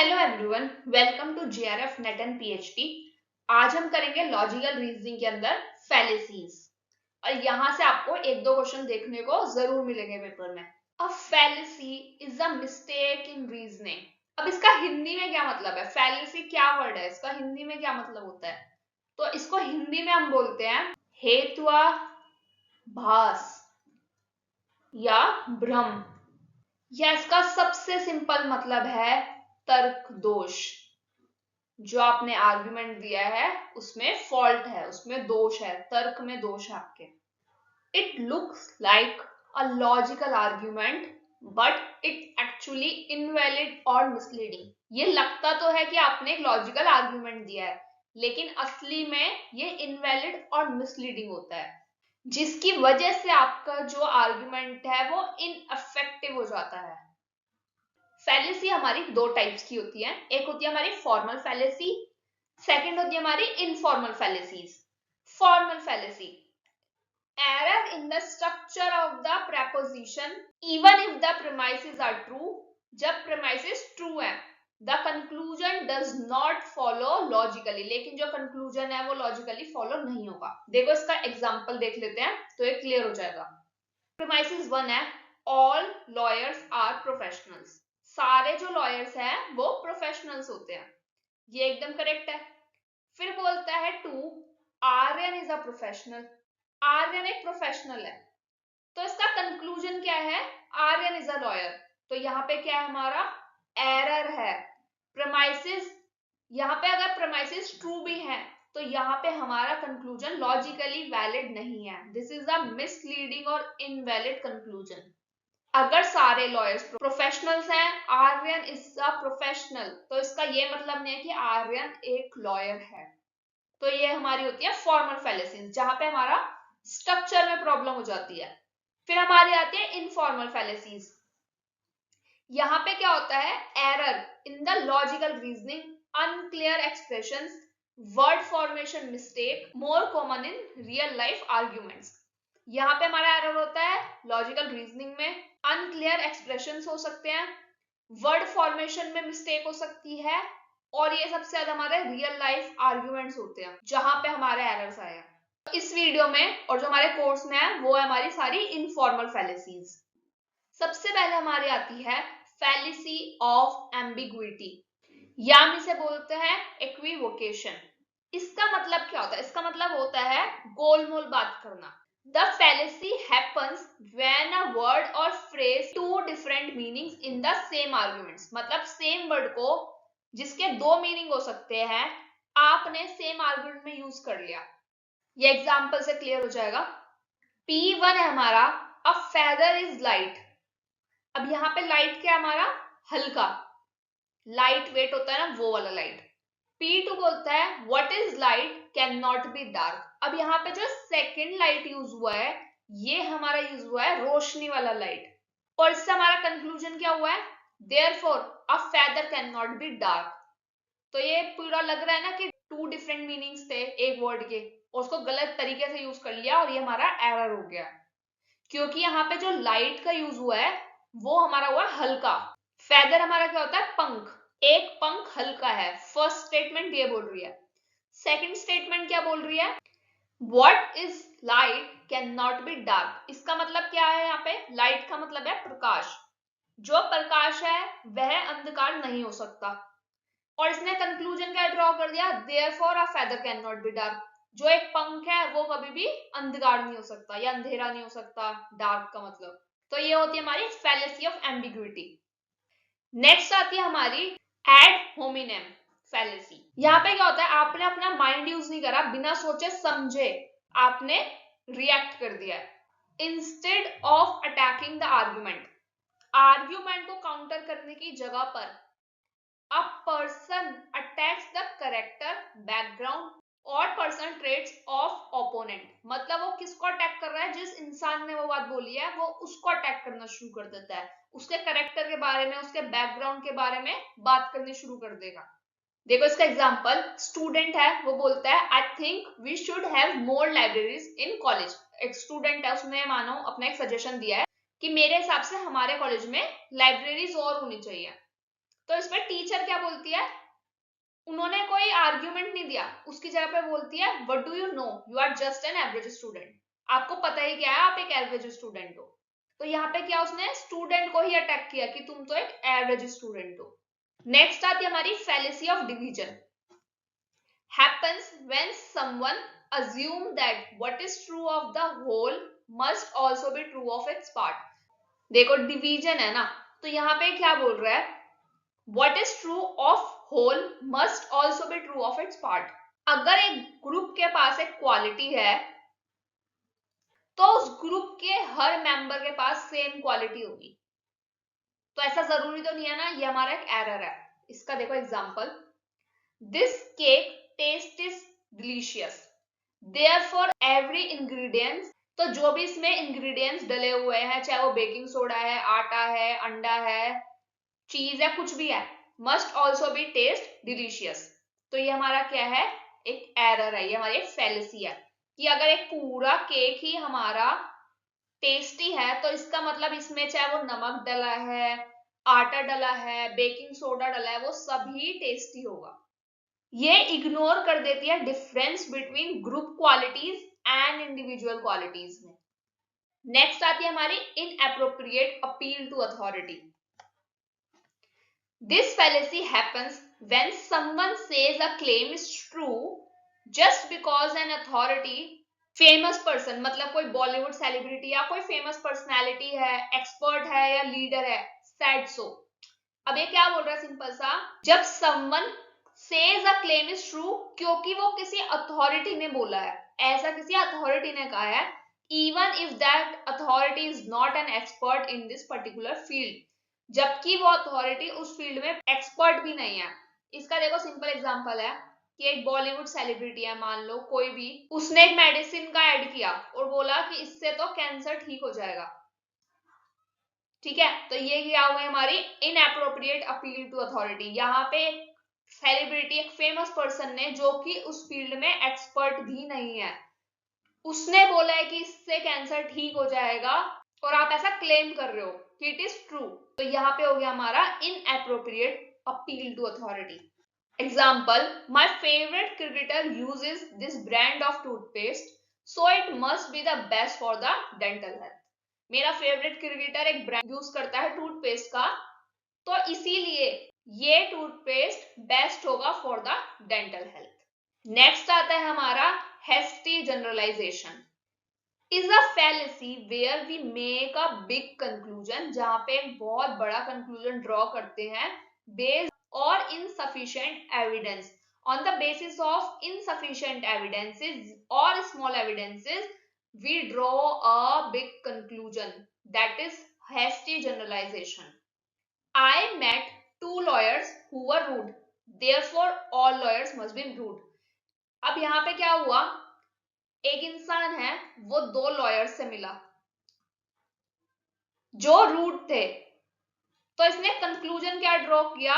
Hello everyone, welcome to JRF NET and PhD. आज हम करेंगे लॉजिकल रीजनिंग के अंदर फैलेसीज और यहाँ से आपको एक दो क्वेश्चन देखने को जरूर मिलेंगे पेपर में। A fallacy is a mistake in reasoning. अब इसका हिंदी में क्या मतलब है? फैलेसी क्या वर्ड है, इसका हिंदी में क्या मतलब होता है? तो इसको हिंदी में हम बोलते हैं हेत्वाभास या भ्रम, या इसका सबसे सिंपल मतलब है तर्क दोष। जो आपने आर्गुमेंट दिया है उसमें फॉल्ट है, उसमें दोष है, तर्क में दोष है आपके। It looks like a logical argument but it actually invalid और मिसलीडिंग। ये लगता तो है कि आपने एक लॉजिकल आर्ग्यूमेंट दिया है, लेकिन असली में ये इनवैलिड और मिसलीडिंग होता है, जिसकी वजह से आपका जो आर्ग्यूमेंट है वो इनअफेक्टिव हो जाता है। फैलेसी हमारी दो टाइप्स की होती है, एक होती है हमारी फॉर्मल फैलेसी, सेकंड होती है हमारी informal फैलेसीज। Formal fallacy, error in the structure of the preposition even if the premises are true। जब premises true है, the conclusion does not follow logically, लेकिन जो conclusion है वो logically follow नहीं होगा। देखो इसका एग्जांपल देख लेते हैं तो ये क्लियर हो जाएगा। premises 1 है all lawyers are professionals। सारे जो लॉयर्स हैं वो प्रोफेशनल्स होते हैं, ये एकदम करेक्ट है। फिर बोलता है 2 Aryan is a professional. Aryan एक प्रोफेशनल है, तो इसका कंक्लूजन क्या है? Aryan is a lawyer. तो यहाँ पे क्या है हमारा? एरर है। प्रेमाइसिस, यहाँ पे अगर प्रेमाइसिस ट्रू भी है तो यहाँ पे हमारा कंक्लूजन लॉजिकली वैलिड नहीं है। दिस इज अ मिसलीडिंग और इनवैलिड कंक्लूजन। अगर सारे लॉयर्स प्रोफेशनल्स हैं, आर्यन इज अ प्रोफेशनल, तो इसका ये मतलब नहीं है कि आर्यन एक लॉयर है। तो ये हमारी होती है फॉर्मल फैलेसीज, जहां पे हमारा स्ट्रक्चर में प्रॉब्लम हो जाती है। फिर हमारी आती है इनफॉर्मल फैलेसीज। यहाँ पे क्या होता है? Error in the logical reasoning, unclear expressions, word formation mistake, more common in real life arguments. यहाँ पे हमारा एरर होता है लॉजिकल रीजनिंग में, अनक्लियर एक्सप्रेशंस हो सकते हैं, वर्ड फॉर्मेशन में मिस्टेक हो सकती है, और ये सबसे ज्यादा हमारे रियल लाइफ आर्ग्यूमेंट्स होते हैं जहां पे हमारे एरर्स आए हैं। इस वीडियो में और जो हमारे कोर्स में है वो है हमारी सारी इनफॉर्मल फैलेसीज। सबसे पहले हमारी आती है फैलेसी ऑफ एम्बिग्विटी, या हम इसे बोलते हैं इक्विवोकेशन। इसका मतलब क्या होता है? इसका मतलब होता है गोलमोल बात करना। The fallacy happens when a word or phrase two different meanings in the same arguments। मतलब सेम वर्ड को जिसके दो मीनिंग हो सकते हैं आपने सेम आर्गुमेंट में यूज कर लिया। ये एग्जांपल से क्लियर हो जाएगा। P1 है हमारा अ फेदर इज लाइट। अब यहाँ पे लाइट क्या है हमारा? हल्का, लाइट वेट होता है ना, वो वाला लाइट। P2 बोलता है what is light can not be dark. अब यहाँ पे जो सेकेंड लाइट यूज हुआ है ये हमारा यूज हुआ है रोशनी वाला लाइट, और इससे हमारा कंक्लूजन क्या हुआ है? Therefore a feather can not be dark. तो ये पूरा लग रहा है ना कि टू डिफरेंट मीनिंग्स थे एक वर्ड के, और उसको गलत तरीके से यूज कर लिया और ये हमारा एरर हो गया, क्योंकि यहाँ पे जो लाइट का यूज हुआ है वो हमारा हुआ हल्का। फेदर हमारा क्या होता है? पंख। एक पंख हल्का है। फर्स्ट स्टेटमेंट ये बोल रही है। सेकंड स्टेटमेंट क्या बोल रही है? What is light cannot be dark। इसका मतलब क्या है? यहाँ पे लाइट का मतलब है प्रकाश। जो प्रकाश है वह अंधकार नहीं हो सकता, और इसने कंक्लूजन क्या ड्रॉ कर दिया? Therefore a feather cannot be dark। जो एक पंख है वो कभी भी अंधकार नहीं हो सकता या अंधेरा नहीं हो सकता, डार्क का मतलब। तो ये होती है हमारी फैलेसी ऑफ एम्बिग्विटी। नेक्स्ट आती है हमारी एड होमिनेम फैलेसी। यहाँ पे क्या होता है? आपने अपना माइंड यूज नहीं करा, बिना सोचे समझे आपने रिएक्ट कर दिया। Instead of attacking the argument, argument को काउंटर करने की जगह पर a person attacks the character, background और पर्सनल ट्रेट्स ऑफ ओपोनेंट। मतलब वो किसको अटैक कर रहा है? जिस इंसान ने वो बात बोली है वो उसको अटैक करना शुरू कर देता है, उसके करेक्टर के बारे में, उसके बैकग्राउंड के बारे में बात करनी शुरू कर देगा। देखो इसका एग्जांपल, स्टूडेंट है वो बोलता है I think we should have more libraries in college. एक स्टूडेंट है, उसने मानो अपना एक सजेशन दिया है कि मेरे हिसाब से हमारे कॉलेज में लाइब्रेरीज और होनी चाहिए। तो इसमें टीचर क्या बोलती है, उन्होंने कोई आर्ग्यूमेंट नहीं दिया, उसकी जगह पे बोलती है what do you know, you are just an average student. आपको पता ही क्या है, आप एक एवरेज स्टूडेंट हो। तो यहाँ पे क्या उसने स्टूडेंट को ही अटैक किया कि तुम तो एक एवरेज स्टूडेंट हो। नेक्स्ट आती है हमारी fallacy of division. Happens when someone assume that what is true of the whole must also be true of its part। देखो डिवीजन है ना, तो यहाँ पे क्या बोल रहा है, what is true of whole must also be true of its part। अगर एक ग्रुप के पास एक क्वालिटी है तो उस ग्रुप के हर मेंबर के पास सेम क्वालिटी होगी। तो ऐसा जरूरी तो नहीं है ना, ये हमारा एक एरर है। इसका देखो example, this cake taste is delicious therefore every ingredient. तो जो भी इसमें इंग्रेडिएंट्स डले हुए हैं, चाहे वो बेकिंग सोडा है, आटा है, अंडा है, चीज है, कुछ भी है, must also be taste delicious. तो ये हमारा क्या है, एक एरर है, ये हमारी फैलेसी है कि अगर एक पूरा केक ही हमारा टेस्टी है तो इसका मतलब इसमें चाहे वो नमक डला है, आटा डला है, बेकिंग सोडा डला है, वो सभी टेस्टी होगा। ये इग्नोर कर देती है difference between group qualities and individual qualities में। नेक्स्ट आती है हमारी inappropriate appeal to authority. This fallacy happens when someone says a claim is true just because an authority, famous person मतलब कोई बॉलीवुड सेलिब्रिटी या कोई फेमस पर्सनैलिटी है, expert है या लीडर है, said so। अब ये क्या बोल रहा है सिंपल सा, जब someone says a claim is true क्योंकि वो किसी अथॉरिटी ने बोला है, ऐसा किसी अथॉरिटी ने कहा है, even if that authority is not an expert in this particular field, जबकि वो अथॉरिटी उस फील्ड में एक्सपर्ट भी नहीं है। इसका देखो सिंपल एग्जांपल है कि एक बॉलीवुड सेलिब्रिटी है, मान लो कोई भी, उसने एक मेडिसिन का ऐड किया और बोला कि इससे तो कैंसर ठीक हो जाएगा। ठीक है, तो ये क्या हुई हमारी इनएप्रोप्रिएट अपील टू अथॉरिटी। यहाँ पे सेलिब्रिटी, एक फेमस पर्सन ने, जो कि उस फील्ड में एक्सपर्ट भी नहीं है, उसने बोला है कि इससे कैंसर ठीक हो जाएगा और आप ऐसा क्लेम कर रहे हो कि इट इज ट्रू। तो यहाँ पे हो गया हमारा inappropriate appeal to authority. Example, my favourite cricketer uses this brand of toothpaste so it must be the best for the dental health. मेरा फेवरेट क्रिकेटर एक ब्रांड यूज करता है टूथपेस्ट का, तो इसीलिए ये टूथपेस्ट बेस्ट होगा for the dental health. Next आता है हमारा hasty generalization is a fallacy where we make a big conclusion, जहां पे एक बहुत बड़ा conclusion draw करते हैं based or insufficient evidence। On the basis of insufficient evidences or small evidences we draw a big conclusion, that is hasty generalization। I met two lawyers who were rude, therefore all lawyers must be rude। अब यहाँ पे क्या हुआ, एक इंसान है, वो दो लॉयर्स से मिला जो रूड थे, तो इसने कंक्लूजन क्या ड्रॉ किया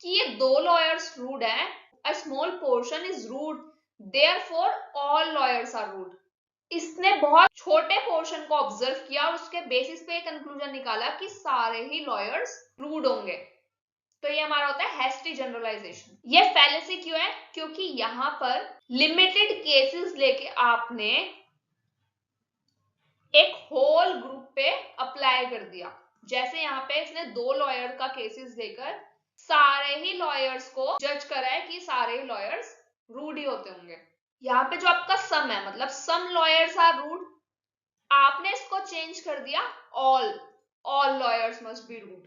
कि ये दो लॉयर्स रूड हैं, a small portion is rude therefore all lawyers are rude. इसने बहुत छोटे पोर्शन को ऑब्जर्व किया और उसके बेसिस पे कंक्लूजन निकाला कि सारे ही लॉयर्स रूड होंगे। तो ये हमारा होता है हैस्टी जनरलाइजेशन। ये फैलेसी क्यों है, क्योंकि यहाँ पर लिमिटेड केसेस लेके आपने एक होल ग्रुप पे अप्लाई कर दिया। जैसे यहाँ पे इसने दो लॉयर का केसेस लेकर सारे ही लॉयर्स को जज करा है कि सारे ही लॉयर्स रूड ही होते होंगे। यहाँ पे जो आपका सम है, मतलब सम लॉयर्स आर रूड, आपने इसको चेंज कर दिया all lawyers must be rude.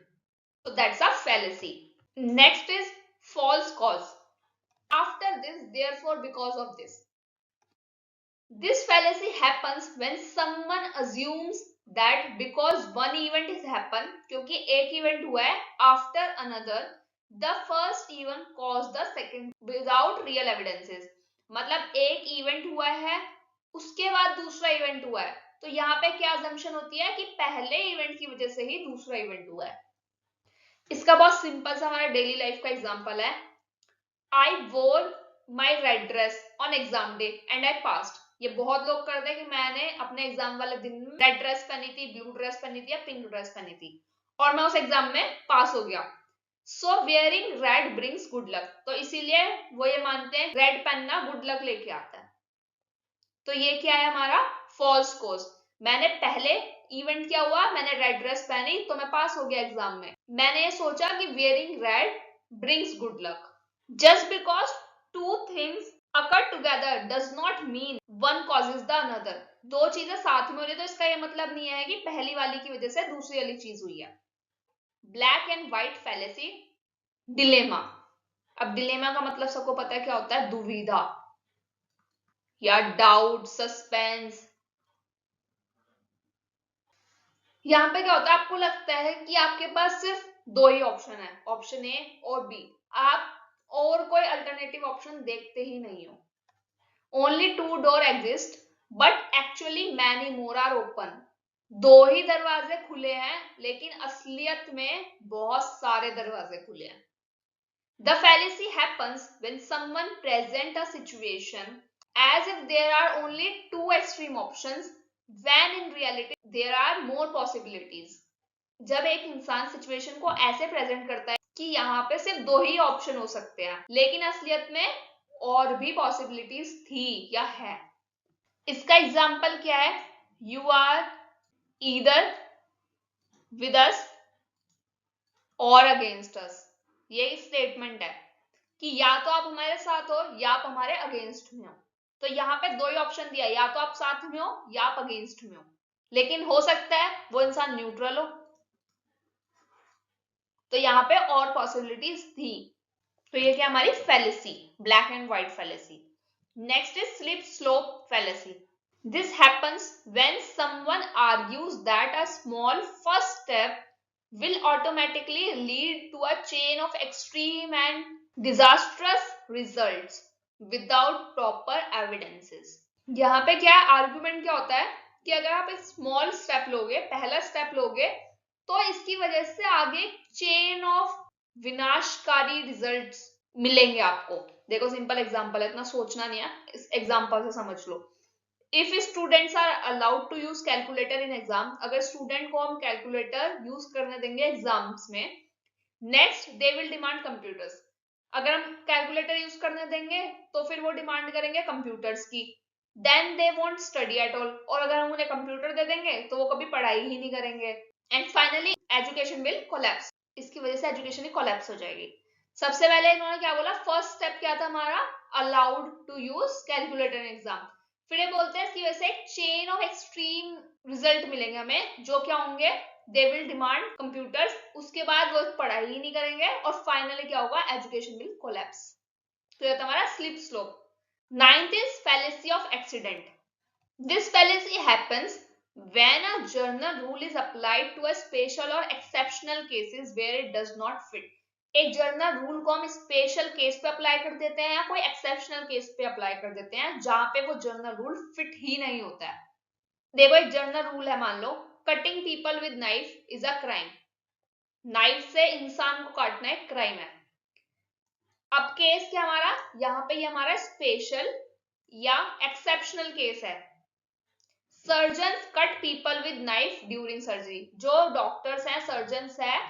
So that's a fallacy. Next is false cause. After this, therefore, because of this. This fallacy happens when someone assumes that because one event is happened, क्योंकि एक event हुआ है, after another, the first event caused the second without real evidences। मतलब एक event हुआ है, उसके बाद दूसरा event हुआ है, तो यहाँ पे क्या assumption होती है कि पहले event की वजह से ही दूसरा event हुआ है। इसका बहुत सिंपल सा हमारा डेली लाइफ का एग्जांपल है, I wore my red dress on exam day and I passed. ये बहुत लोग करते हैं कि मैंने अपने एग्जाम वाले दिन रेड ड्रेस पहनी थी, ब्लू ड्रेस पहनी थी या पिंक ड्रेस पहनी थी और मैं उस एग्जाम में पास हो गया। So wearing red brings good luck, तो इसीलिए वो ये मानते हैं रेड पहनना गुड लक लेके आता है। तो ये क्या है हमारा फॉल्स कोज। मैंने पहले इवेंट क्या हुआ, मैंने रेड ड्रेस पहनी तो मैं पास हो गया एग्जाम में। मैंने ये सोचा कि wearing red brings good luck. Just because two things occur together does not mean one causes the another. दो चीजें साथ में हो रही तो इसका ये मतलब नहीं है कि पहली वाली की वजह से दूसरी वाली चीज हुई है। Black and white fallacy, dilemma. अब डिलेमा का मतलब सबको पता है क्या होता है, दुविधा या डाउट, सस्पेंस। यहाँ पे क्या होता है, आपको लगता है कि आपके पास सिर्फ दो ही ऑप्शन है, ऑप्शन ए और बी, आप और कोई अल्टरनेटिव ऑप्शन देखते ही नहीं हो। Only two door exist but actually many more are open. दो ही दरवाजे खुले हैं लेकिन असलियत में बहुत सारे दरवाजे खुले हैं। The fallacy happens when someone presents a situation as if there are only two extreme options when in reality there are more possibilities. जब एक इंसान सिचुएशन को ऐसे प्रेजेंट करता है कि यहाँ पे सिर्फ दो ही ऑप्शन हो सकते हैं लेकिन असलियत में और भी पॉसिबिलिटीज थी या है। इसका एग्जाम्पल क्या है, you are either with us or against अस। ये स्टेटमेंट है कि या तो आप हमारे साथ हो या आप हमारे अगेंस्ट में हो। तो यहाँ पे दो ही ऑप्शन दिया, या तो आप साथ में हो या आप अगेंस्ट में हो, लेकिन हो सकता है वो इंसान न्यूट्रल हो। तो यहाँ पे और पॉसिबिलिटीज थी। तो ये क्या हमारी fallacy, black and white fallacy. Next is slip slope fallacy. This happens when someone argues that a small first step will automatically lead to a chain of extreme and disastrous results without proper evidences। यहाँ पे क्या argument क्या होता है कि अगर आप एक स्मॉल स्टेप लोगे, पहला स्टेप लोगे, तो इसकी वजह से आगे चेन ऑफ विनाशकारी रिजल्ट्स मिलेंगे आपको। देखो सिंपल एग्जांपल है, इतना सोचना नहीं है, इस एग्जांपल से समझ लो। If students are allowed to use calculator in exam, अगर स्टूडेंट को हम कैलकुलेटर यूज करने देंगे एग्जाम्स में, next they will demand computers. अगर हम कैलकुलेटर यूज करने देंगे तो फिर वो डिमांड करेंगे कंप्यूटर्स की, then they won't study at all. और अगर हम उन्हें कंप्यूटर दे देंगे तो वो कभी पढ़ाई ही नहीं करेंगे। And finally education will collapse. इसकी वजह से एजुकेशन ही कोलैप्स हो जाएगी। सबसे पहले इन्होंने क्या बोला, फर्स्ट स्टेप क्या था हमारा, allowed to use calculator in exam. फिर ये बोलते हैं इसकी वजह से एक चेन ऑफ एक्सट्रीम रिजल्ट मिलेंगे हमें, जो क्या होंगे, दे विल डिमांड कंप्यूटर्स, उसके बाद वो पढ़ाई ही नहीं करेंगे, और फाइनली क्या होगा, एजुकेशन विल कोलैप्स। तो ये हमारा slip slope. Ninth is fallacy of accident. This fallacy happens when a general rule is applied to a special or exceptional cases where it does not fit। एक general rule को हम special case पे apply कर देते हैं या कोई exceptional case पे अप्लाई कर देते हैं जहां पे वो जनरल रूल फिट ही नहीं होता है। देखो एक जनरल रूल है, मान लो cutting people with knife is a crime. Knife से इंसान को काटना एक क्राइम है। अब केस क्या हमारा, यहाँ पे ये हमारा स्पेशल या एक्सेप्शनल केस है। Surgeons cut people with knife during surgery. जो डॉक्टर्स हैं, सर्जन्स हैं,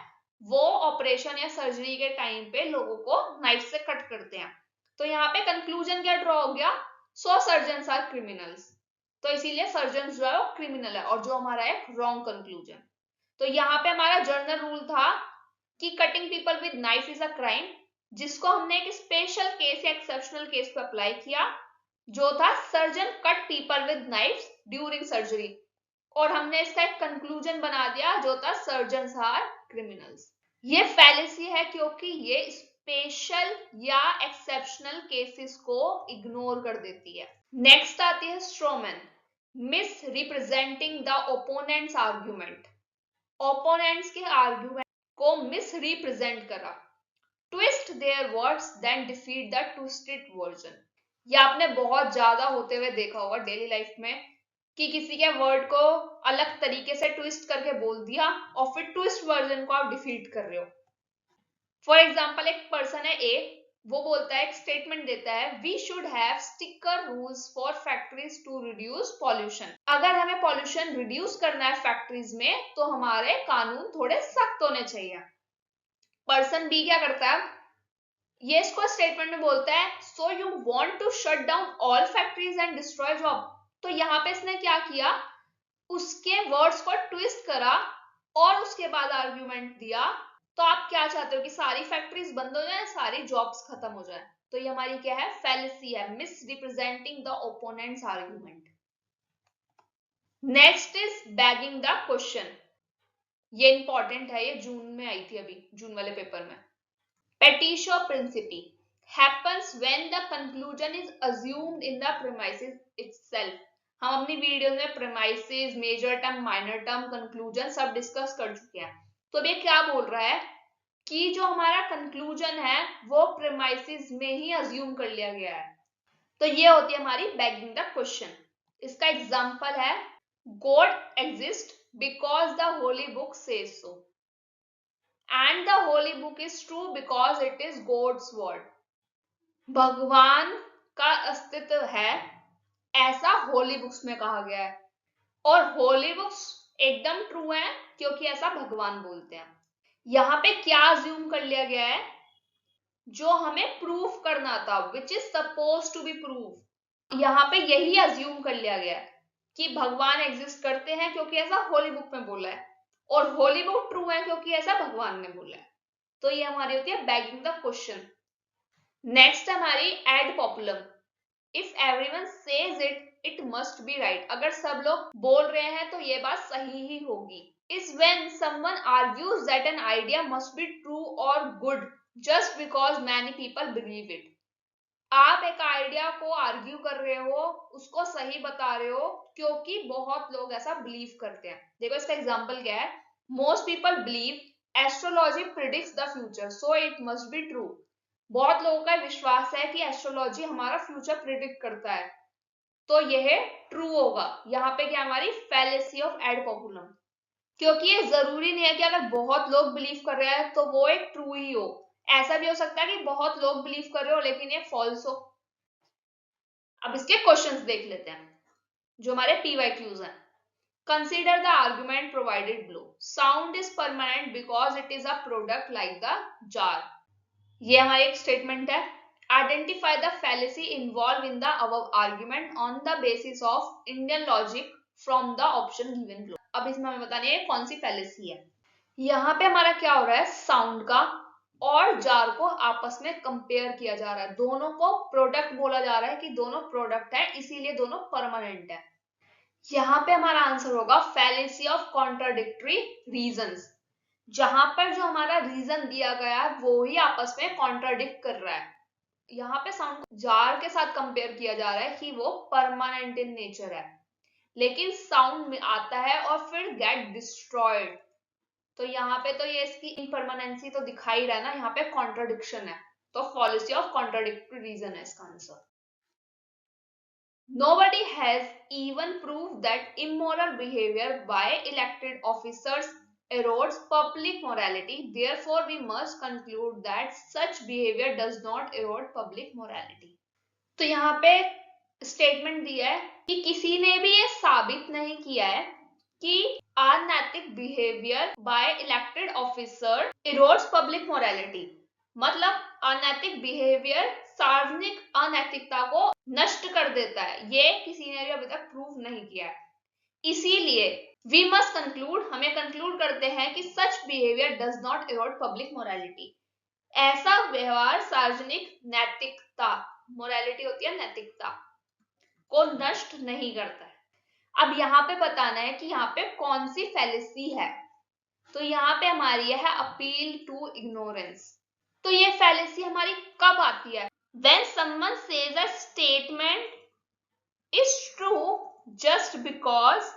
वो ऑपरेशन या सर्जरी के टाइम पे लोगों को नाइफ से कट करते हैं। तो यहाँ पे कंक्लूजन क्या ड्रॉ हो गया, सो सर्जन्स आर क्रिमिनल्स। तो इसीलिए सर्जन्स जो है वो क्रिमिनल है, और जो हमारा है रॉन्ग कंक्लूजन। तो यहाँ पे हमारा जनरल रूल था कि cutting people with knife is a crime, जिसको हमने एक स्पेशल केस या एक्सेप्शनल केस पे अप्लाई किया, जो था surgeon cut people with knifes during surgery, और हमने इसका एक कंक्लूजन बना दिया जो था सर्जन्स आर क्रिमिनल्स। ये फैलेसी है क्योंकि ये स्पेशल या एक्सेप्शनल केसेस को इग्नोर कर देती है। नेक्स्ट आती है strawman, misrepresenting the opponents argument. Opponents के आर्ग्यूमेंट को मिस रिप्रेजेंट करा, twist their words then defeat the twisted version. ये आपने बहुत ज्यादा होते हुए देखा होगा डेली लाइफ में कि किसी के वर्ड को अलग तरीके से ट्विस्ट करके बोल दिया और फिर ट्विस्ट वर्जन को आप डिफीट कर रहे हो। फॉर एग्जाम्पल एक पर्सन है ए, वो बोलता है, एक स्टेटमेंट देता है, we should have stricter rules for factories to reduce pollution. अगर हमें पॉल्यूशन रिड्यूस करना है फैक्ट्रीज में तो हमारे कानून थोड़े सख्त होने चाहिए। पर्सन बी क्या करता है, ये इसको स्टेटमेंट में बोलता है so you want to shut down all factories and destroy job. तो यहाँ पे इसने क्या किया, उसके वर्ड्स को ट्विस्ट करा और उसके बाद आर्ग्यूमेंट दिया। तो आप क्या चाहते हो कि सारी फैक्ट्रीज बंद हो जाए, सारी जॉब्स खत्म हो जाए? तो ये हमारी क्या है, फैलेसी है, miss representing the opponents argument. Next is bagging the question. ये इंपॉर्टेंट है, ये जून में आई थी, अभी जून वाले पेपर में। पेटिशो Principe happens when the conclusion is assumed in the premises itself। हम अपनी वीडियो में premises, major term, minor term, conclusion सब डिस्कस कर चुके हैं। तो अब ये क्या बोल रहा है कि जो हमारा कंक्लूजन है वो प्रेमाइसिस में ही अज्यूम कर लिया गया है। तो ये होती है हमारी बैगिंग द क्वेश्चन। इसका एग्जांपल है God exist because the holy book says so and the holy book is true because it is God's word. भगवान का अस्तित्व है ऐसा होली बुक्स में कहा गया है, और होली बुक्स एकदम ट्रू है क्योंकि ऐसा भगवान बोलते हैं। यहाँ पे क्या अज्यूम कर लिया गया है, जो हमें प्रूफ करना था, which is suppose to be proof. यहाँ पे यही अज्यूम कर लिया गया है कि भगवान एग्जिस्ट करते हैं क्योंकि ऐसा होली बुक में बोला है, और होली बुक ट्रू है क्योंकि ऐसा भगवान ने बोला है। तो ये हमारी होती है बैगिंग द क्वेश्चन। नेक्स्ट हमारी ad populum. If everyone says it must be right. अगर सब लोग बोल रहे हैं तो ये बात सही ही होगी। Is when someone argues that an idea must be true और good just because many people believe it. आप एक आइडिया को आर्ग्यू कर रहे हो, उसको सही बता रहे हो क्योंकि बहुत लोग ऐसा बिलीव करते हैं। देखो इसका एग्जांपल क्या है, most people believe astrology predicts the future so it must be true. बहुत लोगों का विश्वास है कि एस्ट्रोलॉजी हमारा फ्यूचर प्रिडिक्ट करता है, तो यह ट्रू होगा। यहाँ पे क्या हमारी फैलेसी ऑफ एड पॉपुलम, क्योंकि ये जरूरी नहीं है कि अगर बहुत लोग बिलीव कर रहे हैं तो वो एक ट्रू ही हो। ऐसा भी हो सकता है कि बहुत लोग बिलीव कर रहे हो लेकिन ये फॉल्स हो। अब इसके क्वेश्चंस देख लेते हैं जो हमारे PYQs हैं। Consider the argument provided below. Sound is permanent because it is a product like the jar. ये हमारी एक स्टेटमेंट है। Identify the fallacy involve in the above argument on the basis of Indian logic from the option given below. अब इसमें हमें बतानी है कौन सी फैलेसी है। यहाँ पे हमारा क्या हो रहा है, साउंड का और जार को आपस में कंपेयर किया जा रहा है। दोनों को प्रोडक्ट बोला जा रहा है कि दोनों प्रोडक्ट है, इसीलिए दोनों परमानेंट है। यहाँ पे हमारा आंसर होगा फैलेसी ऑफ कॉन्ट्राडिक्टरी रीजंस। जहां पर जो हमारा रीजन दिया गया है वो ही आपस में कॉन्ट्राडिक्ट कर रहा है। यहाँ पे साउंड को जार के साथ कंपेयर किया जा रहा है कि वो परमानेंट इन नेचर है, लेकिन साउंड में आता है और फिर गेट डिस्ट्रॉयड। तो यहाँ पे तो ये इसकी इम्परमानेंसी तो दिखाई रहा है ना, यहाँ पे कॉन्ट्राडिक्शन है, तो फॉलिसी ऑफ कॉन्ट्राडिक्टरी रीजन है इसका answer. Nobody has even proved that immoral behavior by elected officers erodes public morality. Therefore, we must conclude that such behavior does not erode public morality. तो यहाँ पे स्टेटमेंट दिया है कि किसी ने भी ये साबित नहीं किया है कि अनैतिक behaviour by elected officer erodes public morality. मतलब अनैतिक बिहेवियर सार्वजनिक अनैतिकता को नष्ट कर देता है, ये किसी ने भी अभी तक प्रूव नहीं किया है। इसीलिए वी मस्ट कंक्लूड, हमें कंक्लूड करते हैं कि सच behaviour does not Erode public morality. ऐसा व्यवहार सार्वजनिक नैतिकता, मोरालिटी होती है नैतिकता, को नष्ट नहीं करता है। अब यहाँ पे बताना है कि यहाँ पे कौन सी फैलेसी है। तो यहाँ पे हमारी है अपील टू इग्नोरेंस। तो ये फैलेसी हमारी कब आती है, when someone says a statement is true just because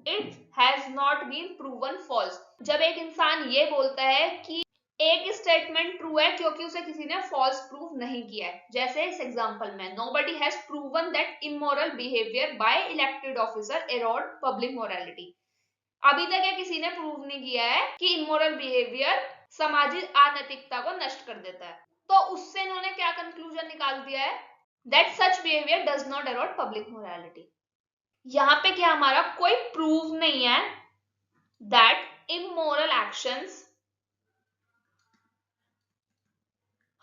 it has not been proven false। जब एक इंसान ये बोलता है कि एक स्टेटमेंट ट्रू है क्योंकि उसे किसी ने फॉल्स प्रूव नहीं किया है। जैसे इस एग्जांपल में nobody has proven that immoral behavior by elected officer erode public morality। अभी तक ये किसी ने प्रूव नहीं किया है कि इमोरल बिहेवियर सामाजिक अनैतिकता को नष्ट कर देता है। तो उससे इन्होंने क्या कंक्लूजन निकाल दिया है, that such behavior does not erode public morality। यहाँ पे क्या हमारा कोई प्रूव नहीं है that immoral actions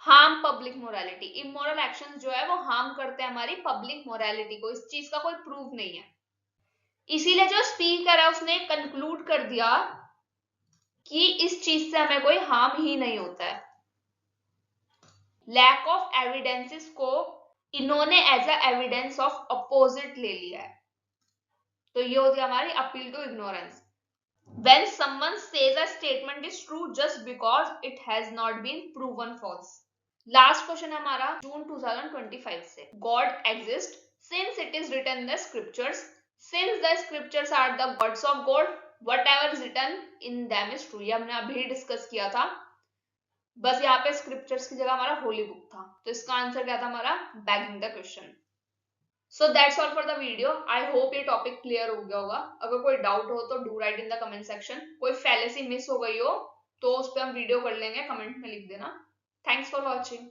harm public morality, immoral actions जो है वो हार्म करते हैं हमारी पब्लिक मोरालिटी को, इस चीज का कोई प्रूफ नहीं है। इसीलिए जो स्पीकर है उसने कंक्लूड कर दिया कि इस चीज से हमें कोई हार्म ही नहीं होता है। लैक ऑफ एविडेंसेस को इन्होंने as a evidence of opposite ले लिया है। तो ये होती है हमारी appeal to ignorance. When someone says a statement is true just because it has not been proven false. Last question है हमारा जून 2025 से। God exist since it is written in the scriptures, since the scriptures are the words of God, whatever is written in them is true. ये हमने अभी discuss किया था, बस यहाँ पे स्क्रिप्चर्स की जगह हमारा होली बुक था। तो इसका आंसर क्या था हमारा, bagging the question. So that's all for the video. I hope ये टॉपिक क्लियर हो गया होगा। अगर कोई डाउट हो तो do right in the comment section. कोई फैलेसी मिस हो गई हो तो उस पर हम वीडियो कर लेंगे, कमेंट में लिख देना। Thanks for watching.